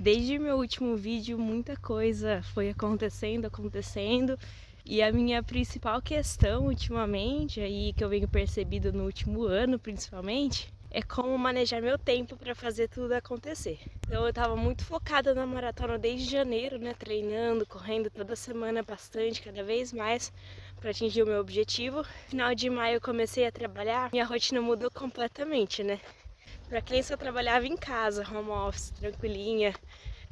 Desde meu último vídeo, muita coisa foi acontecendo. E a minha principal questão ultimamente, aí que eu venho percebido no último ano principalmente, é como manejar meu tempo para fazer tudo acontecer. Então eu tava muito focada na maratona desde janeiro, né, treinando, correndo toda semana bastante, cada vez mais, para atingir o meu objetivo. Final de maio eu comecei a trabalhar, minha rotina mudou completamente, né? Para quem só trabalhava em casa, home office, tranquilinha,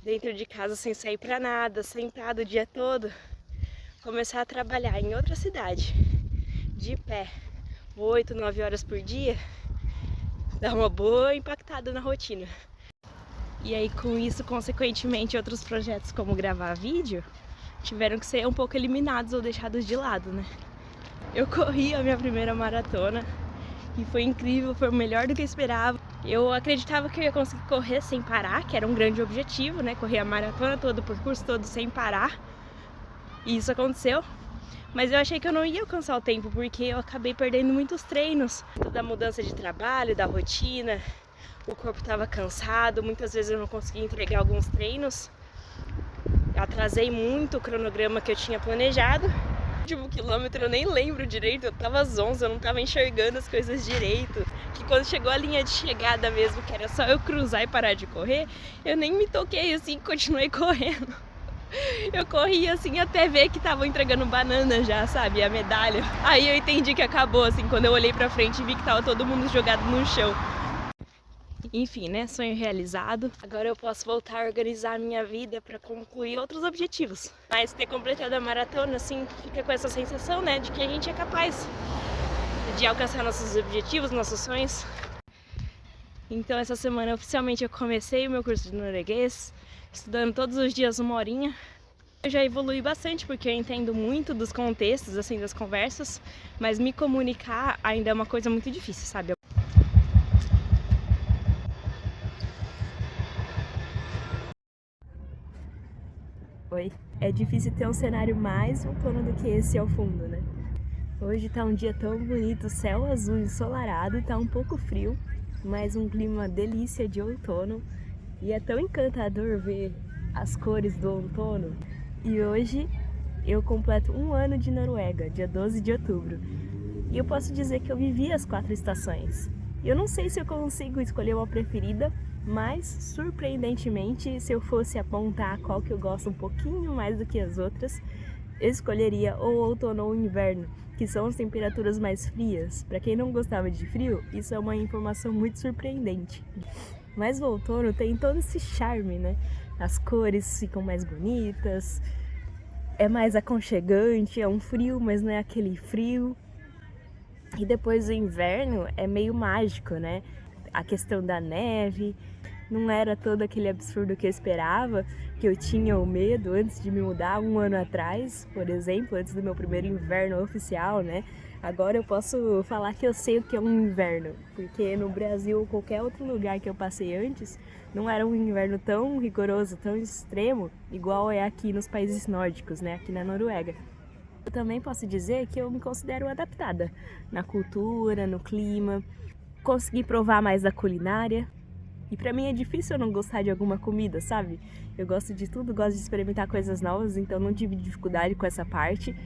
dentro de casa sem sair para nada, sentado o dia todo, começar a trabalhar em outra cidade, de pé, 8, 9 horas por dia, dá uma boa impactada na rotina. E aí com isso, consequentemente, outros projetos como gravar vídeo tiveram que ser um pouco eliminados ou deixados de lado, né? Eu corri a minha primeira maratona e foi incrível, foi melhor do que eu esperava. Eu acreditava que eu ia conseguir correr sem parar, que era um grande objetivo, né? Correr a maratona toda, o percurso todo sem parar. E isso aconteceu, mas eu achei que eu não ia alcançar o tempo, porque eu acabei perdendo muitos treinos. Da mudança de trabalho, da rotina, o corpo estava cansado, muitas vezes eu não conseguia entregar alguns treinos. Atrasei muito o cronograma que eu tinha planejado. O último quilômetro eu nem lembro direito, eu tava zonza, eu não tava enxergando as coisas direito. Que quando chegou a linha de chegada mesmo, que era só eu cruzar e parar de correr, eu nem me toquei assim, continuei correndo. Eu corri assim até ver que estavam entregando banana já, sabe, a medalha. Aí eu entendi que acabou, assim, quando eu olhei pra frente e vi que tava todo mundo jogado no chão. Enfim, né, sonho realizado. Agora eu posso voltar a organizar a minha vida pra concluir outros objetivos. Mas ter completado a maratona, assim, fica com essa sensação, né, de que a gente é capaz de alcançar nossos objetivos, nossos sonhos. Então essa semana oficialmente eu comecei o meu curso de norueguês, estudando todos os dias 1 horinha. Eu já evolui bastante porque eu entendo muito dos contextos, assim, das conversas, mas me comunicar ainda é uma coisa muito difícil, sabe? Oi. É difícil ter um cenário mais outono do que esse ao fundo, né? Hoje tá um dia tão bonito, céu azul ensolarado, tá um pouco frio, mas um clima delícia de outono. E é tão encantador ver as cores do outono. E hoje eu completo 1 ano de Noruega, dia 12 de outubro. E eu posso dizer que eu vivi as 4 estações. Eu não sei se eu consigo escolher uma preferida, mas surpreendentemente, se eu fosse apontar qual que eu gosto um pouquinho mais do que as outras, eu escolheria ou outono ou inverno, que são as temperaturas mais frias. Para quem não gostava de frio, isso é uma informação muito surpreendente. Mas o outono tem todo esse charme, né? As cores ficam mais bonitas, é mais aconchegante, é um frio, mas não é aquele frio. E depois o inverno é meio mágico, né? A questão da neve não era todo aquele absurdo que eu esperava, que eu tinha o medo antes de me mudar 1 ano atrás, por exemplo, antes do meu primeiro inverno oficial, né? Agora eu posso falar que eu sei o que é um inverno, porque no Brasil ou qualquer outro lugar que eu passei antes, não era um inverno tão rigoroso, tão extremo, igual é aqui nos países nórdicos, né? Aqui na Noruega. Eu também posso dizer que eu me considero adaptada na cultura, no clima, consegui provar mais da culinária. E pra mim é difícil eu não gostar de alguma comida, sabe? Eu gosto de tudo, gosto de experimentar coisas novas, então não tive dificuldade com essa parte.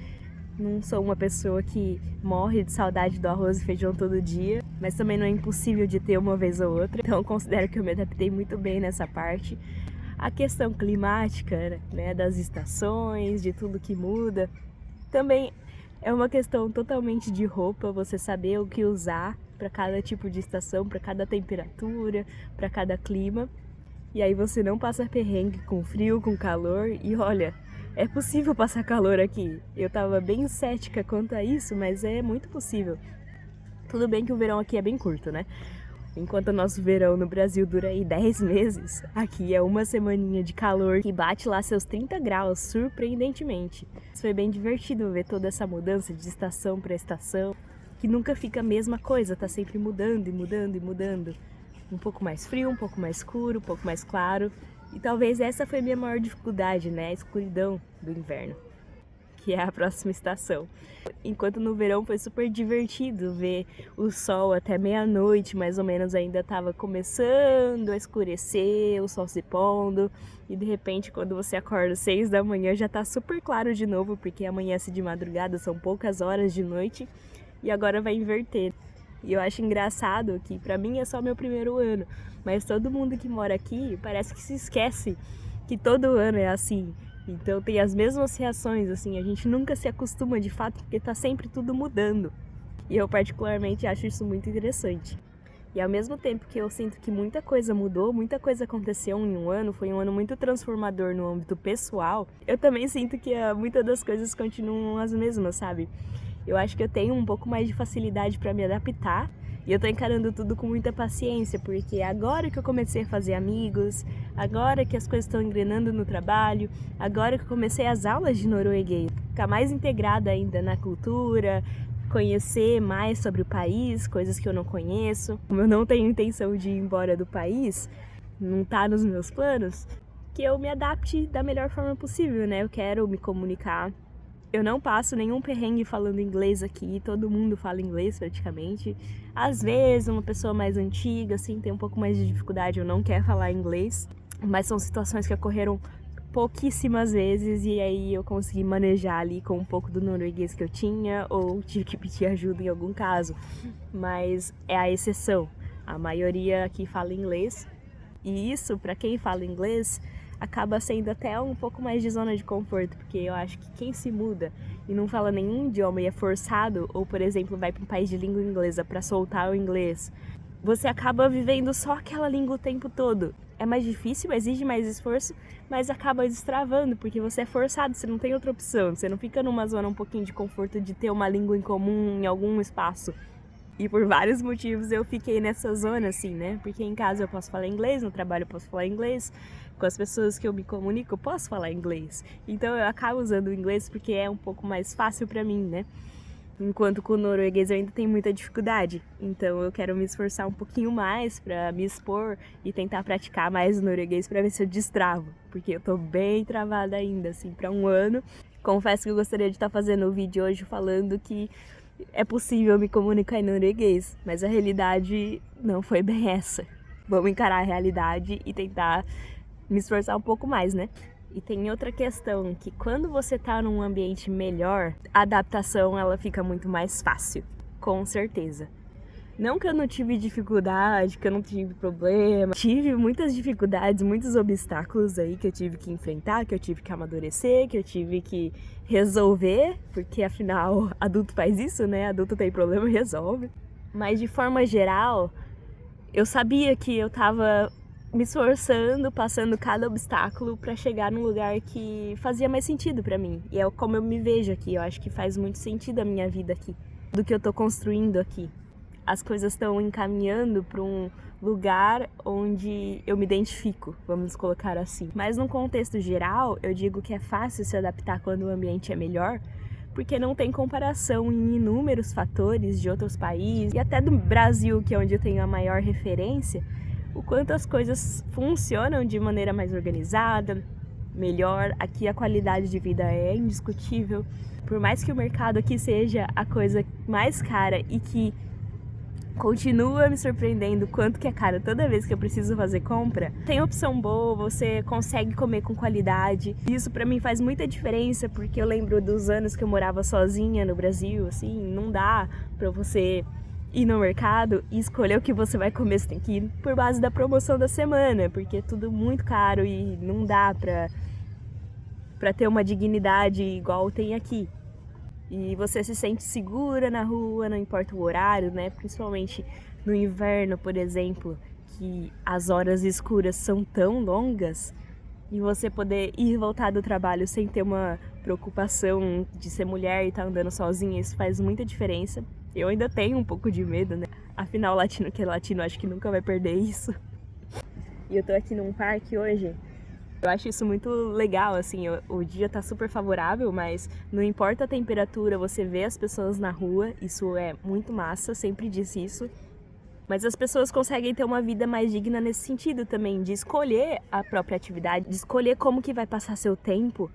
Não sou uma pessoa que morre de saudade do arroz e feijão todo dia, mas também não é impossível de ter uma vez ou outra, então eu considero que eu me adaptei muito bem nessa parte. A questão climática, né, das estações, de tudo que muda, também é uma questão totalmente de roupa, você saber o que usar para cada tipo de estação, para cada temperatura, para cada clima. E aí você não passa perrengue com frio, com calor. E olha, é possível passar calor aqui. Eu tava bem cética quanto a isso, mas é muito possível. Tudo bem que o verão aqui é bem curto, né? Enquanto o nosso verão no Brasil dura aí 10 meses, aqui é uma semaninha de calor que bate lá seus 30 graus, surpreendentemente. Foi bem divertido ver toda essa mudança de estação para estação, que nunca fica a mesma coisa, tá sempre mudando e mudando e mudando. Um pouco mais frio, um pouco mais escuro, um pouco mais claro. E talvez essa foi a minha maior dificuldade, né? A escuridão do inverno. que é a próxima estação. Enquanto no verão foi super divertido ver o sol até meia-noite, mais ou menos, ainda estava começando a escurecer, o sol se pondo, e de repente quando você acorda às 6 da manhã já tá super claro de novo, porque amanhece de madrugada, são poucas horas de noite, e agora vai inverter. E eu acho engraçado que pra mim é só meu primeiro ano, mas todo mundo que mora aqui parece que se esquece que todo ano é assim. Então tem as mesmas reações, assim, a gente nunca se acostuma de fato, porque tá sempre tudo mudando. E eu particularmente acho isso muito interessante. E ao mesmo tempo que eu sinto que muita coisa mudou, muita coisa aconteceu em um ano, foi um ano muito transformador no âmbito pessoal, eu também sinto que muitas das coisas continuam as mesmas, sabe? Eu acho que eu tenho um pouco mais de facilidade para me adaptar e eu tô encarando tudo com muita paciência, porque agora que eu comecei a fazer amigos, agora que as coisas estão engrenando no trabalho, agora que eu comecei as aulas de norueguês, ficar mais integrada ainda na cultura, conhecer mais sobre o país, coisas que eu não conheço. Como eu não tenho intenção de ir embora do país, não tá nos meus planos, que eu me adapte da melhor forma possível, né? Eu quero me comunicar. Eu não passo nenhum perrengue falando inglês aqui, todo mundo fala inglês praticamente. Às vezes, uma pessoa mais antiga, assim, tem um pouco mais de dificuldade ou não quer falar inglês, mas são situações que ocorreram pouquíssimas vezes e aí eu consegui manejar ali com um pouco do norueguês que eu tinha ou tive que pedir ajuda em algum caso, mas é a exceção. A maioria aqui fala inglês e isso, para quem fala inglês, acaba sendo até um pouco mais de zona de conforto, porque eu acho que quem se muda e não fala nenhum idioma e é forçado, ou por exemplo vai para um país de língua inglesa para soltar o inglês, você acaba vivendo só aquela língua o tempo todo. É mais difícil, exige mais esforço, mas acaba destravando, porque você é forçado, você não tem outra opção, você não fica numa zona um pouquinho de conforto de ter uma língua em comum em algum espaço. E por vários motivos eu fiquei nessa zona, assim, né? Porque em casa eu posso falar inglês, no trabalho eu posso falar inglês, com as pessoas que eu me comunico eu posso falar inglês. Então eu acabo usando o inglês porque é um pouco mais fácil pra mim, né? Enquanto com o norueguês eu ainda tenho muita dificuldade. Então eu quero me esforçar um pouquinho mais pra me expor e tentar praticar mais o norueguês pra ver se eu destravo. Porque eu tô bem travada ainda, assim, pra um ano. Confesso que eu gostaria de estar fazendo o vídeo hoje falando que é possível me comunicar em norueguês, mas a realidade não foi bem essa. Vamos encarar a realidade e tentar me esforçar um pouco mais, né? E tem outra questão, que quando você tá num ambiente melhor, a adaptação ela fica muito mais fácil, com certeza. Não que eu não tive dificuldade, que eu não tive problema. Tive muitas dificuldades, muitos obstáculos aí que eu tive que enfrentar, que eu tive que amadurecer, que eu tive que resolver, porque afinal adulto faz isso, né? Adulto tem problema e resolve. Mas de forma geral, eu sabia que eu tava me esforçando, passando cada obstáculo para chegar num lugar que fazia mais sentido para mim. E é como eu me vejo aqui, eu acho que faz muito sentido a minha vida aqui, do que eu tô construindo aqui. As coisas estão encaminhando para um lugar onde eu me identifico, vamos colocar assim. Mas num contexto geral, eu digo que é fácil se adaptar quando o ambiente é melhor, porque não tem comparação em inúmeros fatores de outros países, e até do Brasil, que é onde eu tenho a maior referência, o quanto as coisas funcionam de maneira mais organizada, melhor. Aqui a qualidade de vida é indiscutível. Por mais que o mercado aqui seja a coisa mais cara e que continua me surpreendendo quanto que é caro toda vez que eu preciso fazer compra, tem opção boa, você consegue comer com qualidade. Isso pra mim faz muita diferença, porque eu lembro dos anos que eu morava sozinha no Brasil, assim, não dá pra você ir no mercado e escolher o que você vai comer, você tem que ir por base da promoção da semana, porque é tudo muito caro e não dá pra ter uma dignidade igual tem aqui. E você se sente segura na rua, não importa o horário, né? Principalmente no inverno, por exemplo, que as horas escuras são tão longas, e você poder ir e voltar do trabalho sem ter uma preocupação de ser mulher e estar andando sozinha, isso faz muita diferença. Eu ainda tenho um pouco de medo, né? Afinal, latino que é latino, acho que nunca vai perder isso. E eu tô aqui num parque hoje. Eu acho isso muito legal, assim, o dia tá super favorável, mas não importa a temperatura, você vê as pessoas na rua, isso é muito massa, sempre disse isso. Mas as pessoas conseguem ter uma vida mais digna nesse sentido também, de escolher a própria atividade, de escolher como que vai passar seu tempo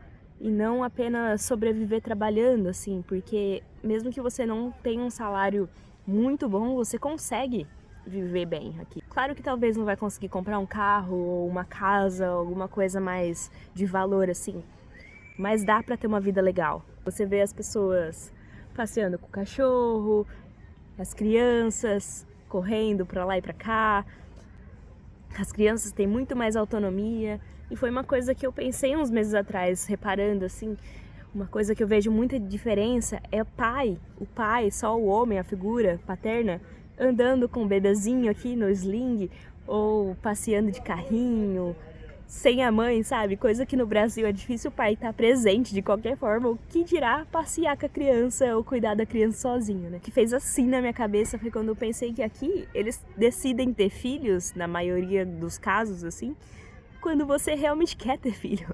e não apenas sobreviver trabalhando, assim, porque mesmo que você não tenha um salário muito bom, você consegue viver bem aqui. Claro que talvez não vai conseguir comprar um carro ou uma casa, alguma coisa mais de valor assim, mas dá pra ter uma vida legal. Você vê as pessoas passeando com o cachorro, as crianças correndo pra lá e pra cá. As crianças têm muito mais autonomia e foi uma coisa que eu pensei uns meses atrás, reparando assim, uma coisa que eu vejo muita diferença é o pai, só o homem, a figura paterna, andando com o bebezinho aqui no sling ou passeando de carrinho, sem a mãe, sabe? Coisa que no Brasil é difícil o pai estar presente de qualquer forma, o que dirá passear com a criança ou cuidar da criança sozinho, né? O que fez assim na minha cabeça foi quando eu pensei que aqui eles decidem ter filhos, na maioria dos casos, assim, quando você realmente quer ter filho.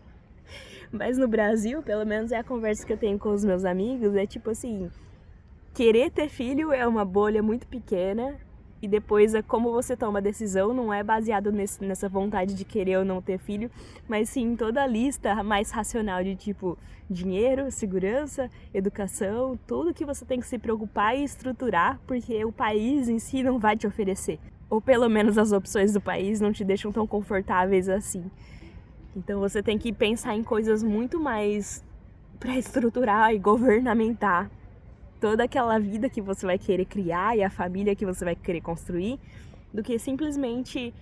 Mas no Brasil, pelo menos é a conversa que eu tenho com os meus amigos, é tipo assim, querer ter filho é uma bolha muito pequena e depois é como você toma a decisão, não é baseado nessa vontade de querer ou não ter filho, mas sim toda a lista mais racional de tipo dinheiro, segurança, educação, tudo que você tem que se preocupar e estruturar, porque o país em si não vai te oferecer. Ou pelo menos as opções do país não te deixam tão confortáveis assim. Então você tem que pensar em coisas muito mais para estruturar e governamentar toda aquela vida que você vai querer criar e a família que você vai querer construir, do que simplesmente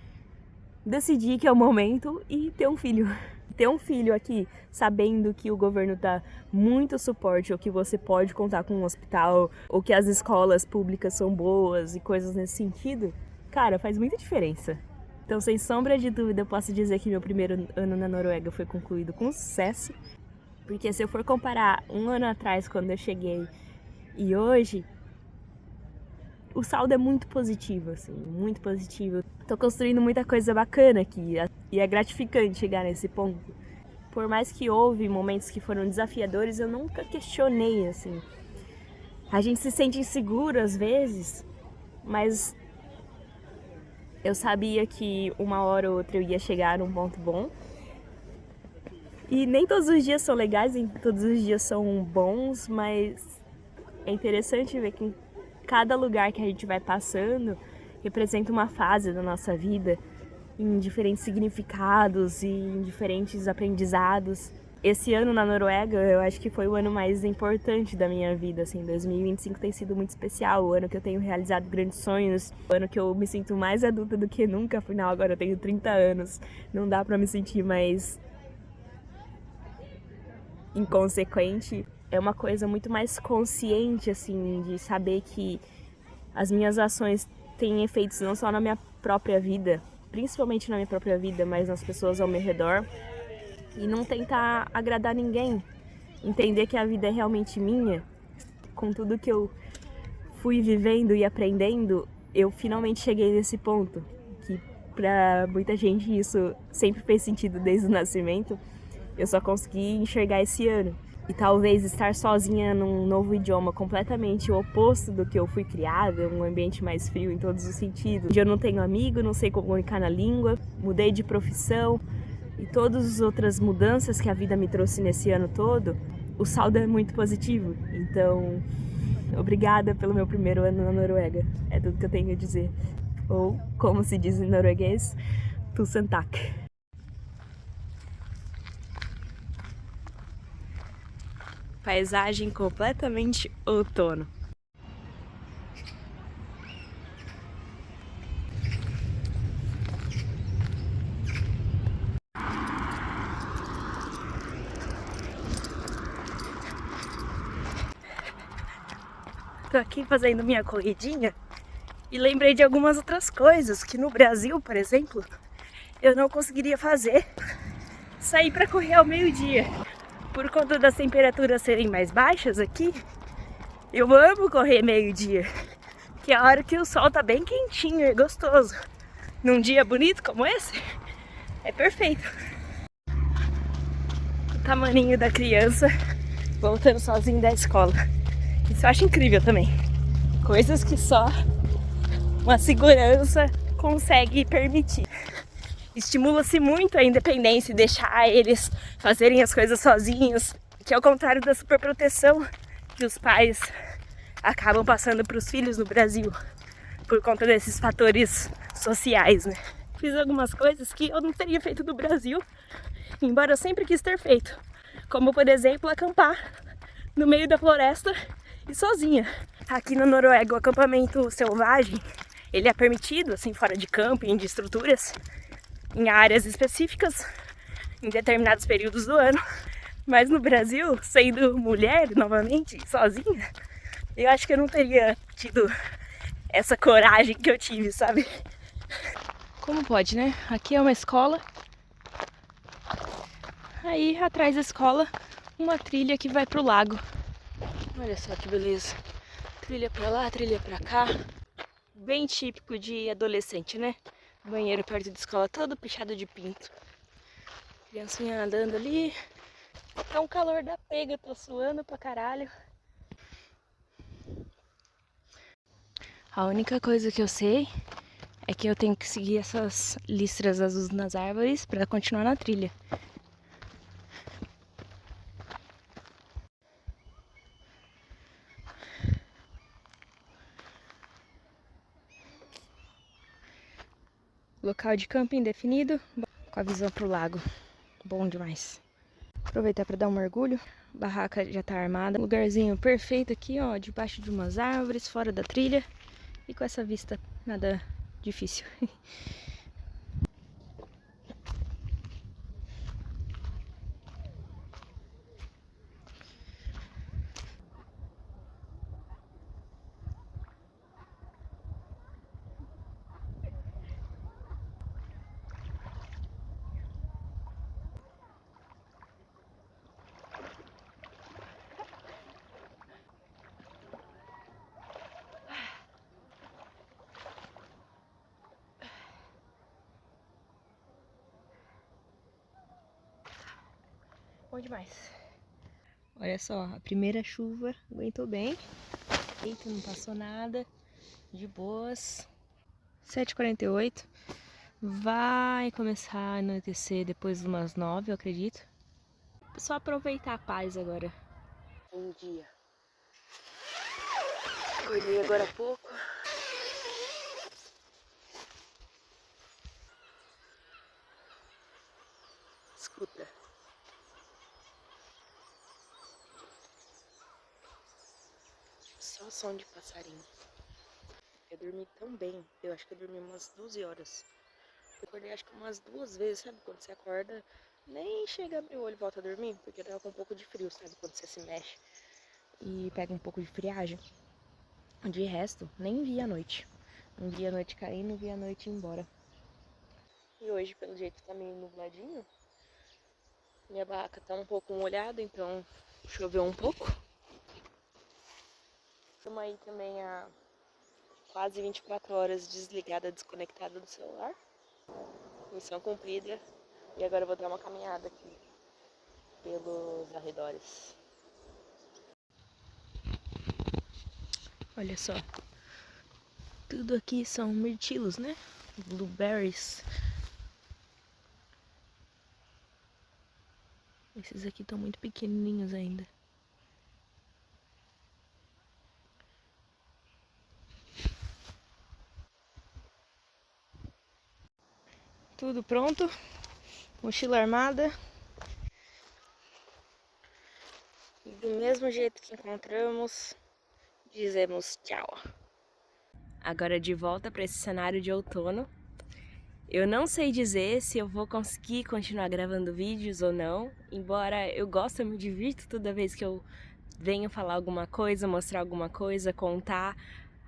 decidir que é o momento e ter um filho. Ter um filho aqui, sabendo que o governo dá muito suporte, ou que você pode contar com um hospital, ou que as escolas públicas são boas e coisas nesse sentido, cara, faz muita diferença. Então, sem sombra de dúvida, eu posso dizer que meu primeiro ano na Noruega foi concluído com sucesso, porque se eu for comparar um ano atrás, quando eu cheguei, e hoje, o saldo é muito positivo, assim, muito positivo. Tô construindo muita coisa bacana aqui, e é gratificante chegar nesse ponto. Por mais que houve momentos que foram desafiadores, eu nunca questionei, assim. A gente se sente inseguro às vezes, mas eu sabia que uma hora ou outra eu ia chegar num ponto bom. E nem todos os dias são legais, nem todos os dias são bons, mas é interessante ver que em cada lugar que a gente vai passando representa uma fase da nossa vida, em diferentes significados e em diferentes aprendizados. Esse ano na Noruega, eu acho que foi o ano mais importante da minha vida, assim, 2025 tem sido muito especial, o ano que eu tenho realizado grandes sonhos, o ano que eu me sinto mais adulta do que nunca, afinal agora eu tenho 30 anos, não dá pra me sentir mais inconsequente. É uma coisa muito mais consciente, assim, de saber que as minhas ações têm efeitos não só na minha própria vida, principalmente na minha própria vida, mas nas pessoas ao meu redor. E não tentar agradar ninguém. Entender que a vida é realmente minha. Com tudo que eu fui vivendo e aprendendo, eu finalmente cheguei nesse ponto. Que pra muita gente isso sempre fez sentido desde o nascimento. Eu só consegui enxergar esse ano. E talvez estar sozinha num novo idioma completamente o oposto do que eu fui criada, um ambiente mais frio em todos os sentidos. Eu não tenho amigo, não sei comunicar na língua, mudei de profissão e todas as outras mudanças que a vida me trouxe nesse ano todo, o saldo é muito positivo. Então, obrigada pelo meu primeiro ano na Noruega, é tudo que eu tenho a dizer. Ou, como se diz em norueguês, tusen takk. Paisagem completamente outono. Tô aqui fazendo minha corridinha e lembrei de algumas outras coisas que no Brasil, por exemplo, eu não conseguiria fazer. Sair pra correr ao meio-dia. Por conta das temperaturas serem mais baixas aqui, eu amo correr meio-dia, que é a hora que o sol tá bem quentinho e gostoso. Num dia bonito como esse, é perfeito. O tamaninho da criança voltando sozinho da escola. Isso eu acho incrível também. Coisas que só uma segurança consegue permitir. estimula-se muito a independência e deixar eles fazerem as coisas sozinhos, que é o contrário da superproteção que os pais acabam passando para os filhos no Brasil, por conta desses fatores sociais, né? Fiz algumas coisas que eu não teria feito no Brasil, embora eu sempre quis ter feito, como por exemplo acampar no meio da floresta e sozinha. Aqui na Noruega o acampamento selvagem, ele é permitido, assim, fora de camping, de estruturas, em áreas específicas, em determinados períodos do ano. Mas no Brasil, sendo mulher, novamente, sozinha, eu acho que eu não teria tido essa coragem que eu tive, sabe? Como pode, né? Aqui é uma escola. Aí, atrás da escola, uma trilha que vai pro lago. Olha só que beleza. Trilha pra lá, trilha pra cá. Bem típico de adolescente, né? Banheiro perto da escola todo pichado de pinto. Criancinha andando ali. Tá um calor da pega, tô suando pra caralho. A única coisa que eu sei é que eu tenho que seguir essas listras azuis nas árvores pra continuar na trilha. Local de camping definido, com a visão pro lago. Bom demais. Aproveitar para dar um mergulho. A barraca já tá armada. Lugarzinho perfeito aqui, ó, debaixo de umas árvores, fora da trilha. E com essa vista nada difícil. Bom demais. Olha só, a primeira chuva aguentou bem. Eita, não passou nada. De boas. 7h48. Vai começar a anoitecer depois de umas 9, eu acredito. Só aproveitar a paz agora. Bom dia. Acordei agora há pouco. Escuta. Só som de passarinho. Eu dormi tão bem. Eu acho que eu dormi umas 12 horas. Eu acordei acho que umas 2 vezes, sabe? Quando você acorda, nem chega a abrir o olho e volta a dormir. Porque eu tava com um pouco de frio, sabe? Quando você se mexe e pega um pouco de friagem. De resto, nem vi a noite. Não vi a noite cair, não vi a noite ir embora. E hoje, pelo jeito, tá meio nubladinho. Minha barraca tá um pouco molhada, então choveu um pouco. Estamos aí também há quase 24 horas desligada, desconectada do celular. Missão cumprida. E agora eu vou dar uma caminhada aqui pelos arredores. Olha só. Tudo aqui são mirtilos, né? Blueberries. Esses aqui estão muito pequenininhos ainda. Tudo pronto. Mochila armada. E do mesmo jeito que encontramos, dizemos tchau. Agora de volta para esse cenário de outono. Eu não sei dizer se eu vou conseguir continuar gravando vídeos ou não, embora eu goste, eu me divirto toda vez que eu venho falar alguma coisa, mostrar alguma coisa, contar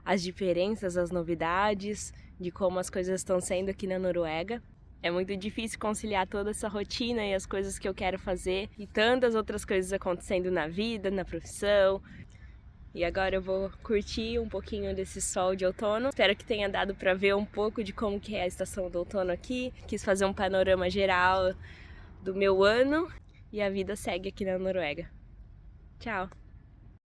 as diferenças, as novidades, de como as coisas estão sendo aqui na Noruega. É muito difícil conciliar toda essa rotina e as coisas que eu quero fazer e tantas outras coisas acontecendo na vida, na profissão. E agora eu vou curtir um pouquinho desse sol de outono. Espero que tenha dado para ver um pouco de como que é a estação do outono aqui. Quis fazer um panorama geral do meu ano e a vida segue aqui na Noruega. Tchau!